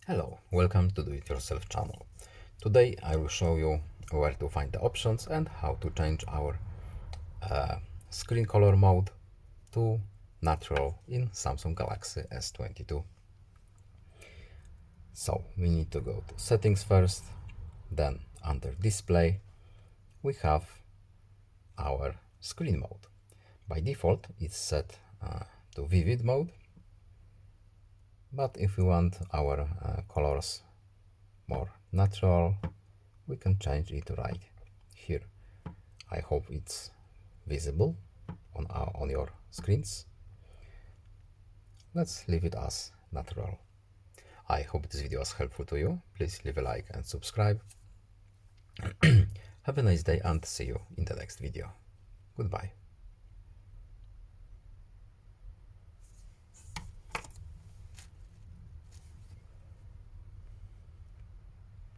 Hello, welcome to Do It Yourself channel. Today I will show you where to find the options and how to change our screen color mode to natural in Samsung Galaxy S22. So we need to go to settings first, then under display we have our screen mode. By default it's set to vivid mode, but if we want our colors more natural, we can change it right here. I hope it's visible on your screens. Let's leave it as natural. I hope this video was helpful to you. Please leave a like and subscribe. Have a nice day and see you in the next video. Goodbye.